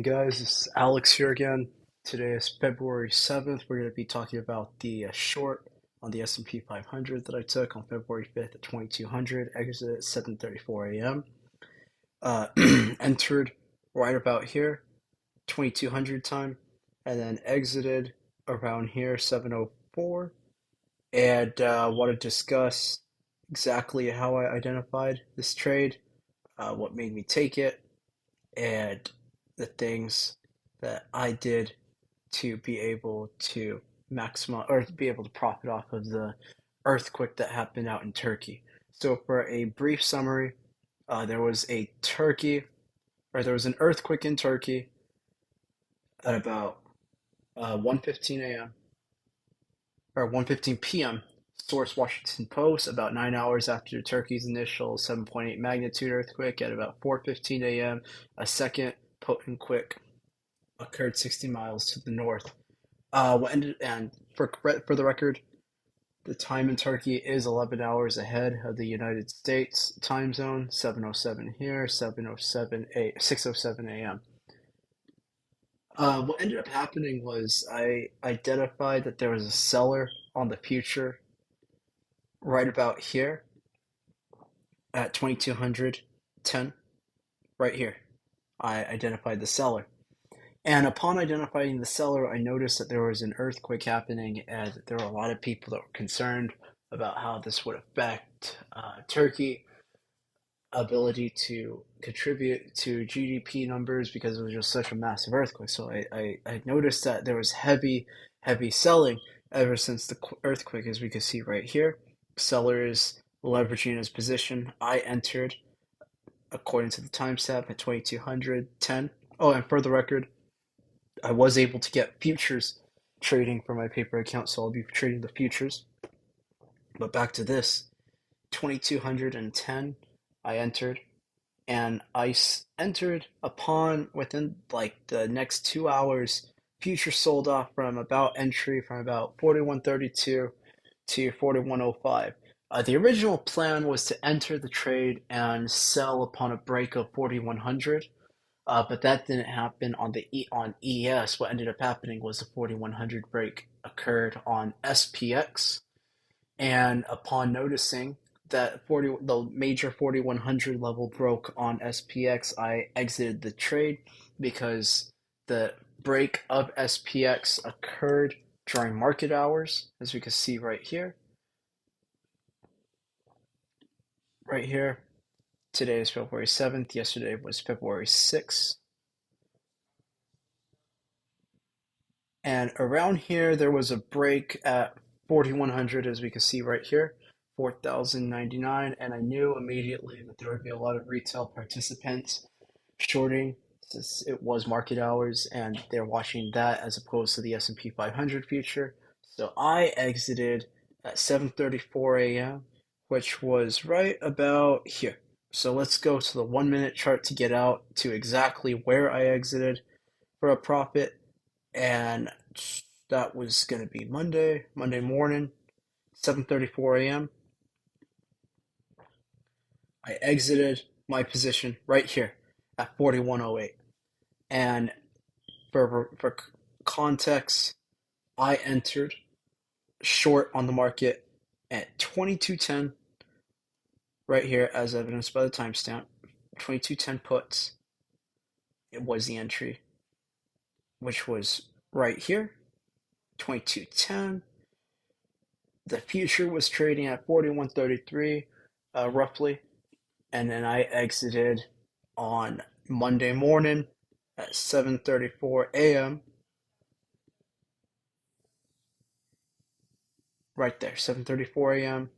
Guys, this is Alex here again. Today is February 7th. We're going to be talking about the short on the S&P 500 that I took on February 5th at 2200, exited at 7:34 a.m. Uh, entered right about here, 2200 time, and then exited around here, 7:04. And want to discuss exactly how I identified this trade, what made me take it, and the things that I did to be able to maximize or to be able to profit off of the earthquake that happened out in Turkey. So, for a brief summary, there was a there was an earthquake in Turkey at about 1:15 a.m. or 1:15 p.m. Source Washington Post, about 9 hours after Turkey's initial 7.8 magnitude earthquake at about 4:15 a.m. A second potent quake occurred 60 miles to the north. What ended and for the record, the time in Turkey is 11 hours ahead of the United States time zone. 7:07 here, 6:07 a.m. What ended up happening was I identified that there was a seller on the future right about here at 2210, right here. I identified the seller. And upon identifying the seller, I noticed that there was an earthquake happening and that there were a lot of people that were concerned about how this would affect Turkey ability to contribute to GDP numbers because it was just such a massive earthquake. So I noticed that there was heavy selling ever since the earthquake, as we can see right here. Seller is leveraging his position. I entered according to the timestamp at 2210. Oh, and for the record, I was able to get futures trading for my paper account, so I'll be trading the futures. But back to this 2210, I entered, and entered upon within like the next 2 hours. Futures sold off from about entry from about 4132 to 4105. The original plan was to enter the trade and sell upon a break of 4100. But that didn't happen on ES. What ended up happening was the 4100 break occurred on SPX, and upon noticing that the major 4100 level broke on SPX, I exited the trade because the break of SPX occurred during market hours, as we can see right here. Right here. Today is February 7th. Yesterday was February 6th. And around here, there was a break at 4100, as we can see right here, 4099. And I knew immediately that there would be a lot of retail participants shorting since it was market hours and they're watching that as opposed to the S&P 500 future. So I exited at 7:34 a.m., which was right about here. So let's go to the 1 minute chart to get out to exactly where I exited for a profit, and that was going to be Monday morning, 7:34 a.m. I exited my position right here at 4108. And for context, I entered short on the market at 2210 right here as evidenced by the timestamp. 2210 puts. It was the entry, which was right here, 2210. The future was trading at 4133, roughly, and then I exited on Monday morning at 7:34 a.m. Right there, 7:34 a.m.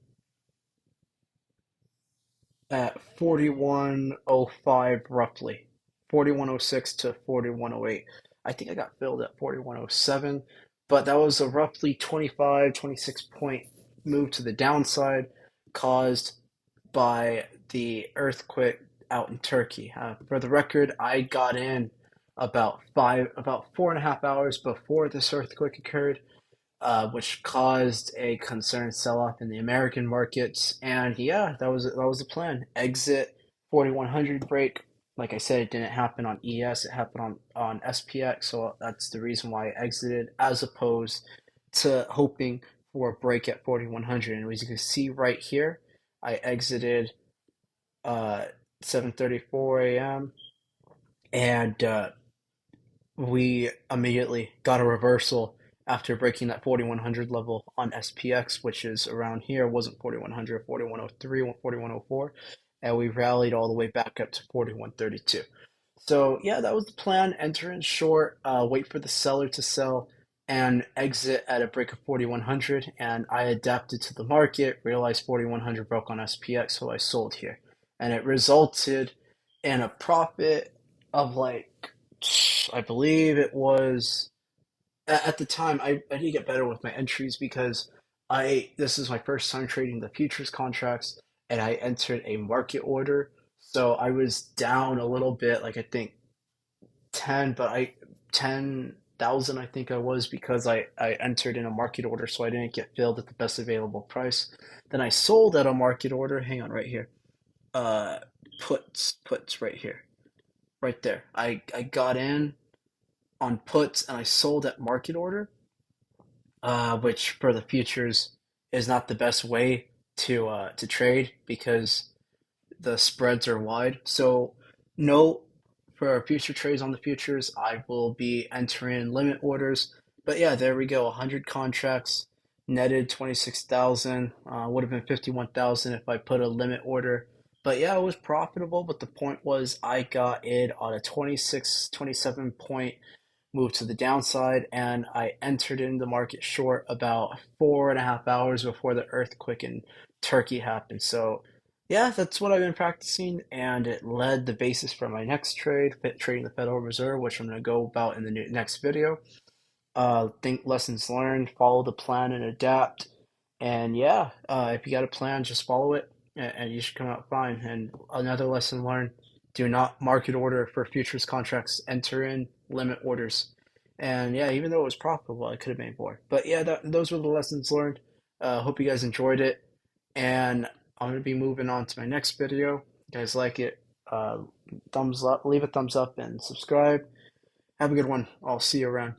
at 4105 roughly. 4106 to 4108. I think I got filled at 4107, but that was a roughly 25, 26 point move to the downside caused by the earthquake out in Turkey. For the record, I got in about 4.5 hours before this earthquake occurred, which caused a concerned sell-off in the American markets. And yeah, that was the plan. Exit 4100 break like I said, it didn't happen on ES, it happened on SPX, so that's the reason why I exited, as opposed to hoping for a break at 4100. And as you can see right here, I exited uh 7:34 a.m. and we immediately got a reversal after breaking that 4100 level on SPX, which is around here. It wasn't 4100, 4103, 4104, and we rallied all the way back up to 4132. So yeah, that was the plan. Enter in short, wait for the seller to sell, and exit at a break of 4100. And I adapted to the market, realized 4100 broke on SPX, so I sold here, and it resulted in a profit of like, I believe it was at the time. I need to get better with my entries because I this is my first time trading the futures contracts, and I entered a market order. So I was down a little bit, like I think 10, but I 10,000 I think I was, because I entered in a market order, so I didn't get filled at the best available price. Then I sold at a market order. Hang on, right here. Uh, puts right here, right there. I got in on puts and I sold at market order, which for the futures is not the best way to trade because the spreads are wide. So no, for future trades on the futures, I will be entering limit orders. But yeah, there we go. 100 contracts netted 26,000. Would have been 51,000 if I put a limit order. But yeah, it was profitable. But the point was, I got it on a 26, 27 point move to the downside, and I entered in the market short about 4.5 hours before the earthquake in Turkey happened. So yeah, that's what I've been practicing, and it led the basis for my next trade, trading the Federal Reserve, which I'm going to go about in the next video. Think lessons learned, follow the plan and adapt. And yeah, if you got a plan, just follow it, and you should come out fine. And another lesson learned: do not market order for futures contracts. Enter in limit orders. And yeah, even though it was profitable, I could have made more. But yeah, those were the lessons learned. Hope you guys enjoyed it. And I'm going to be moving on to my next video. If you guys like it, thumbs up, leave a thumbs up, and subscribe. Have a good one. I'll see you around.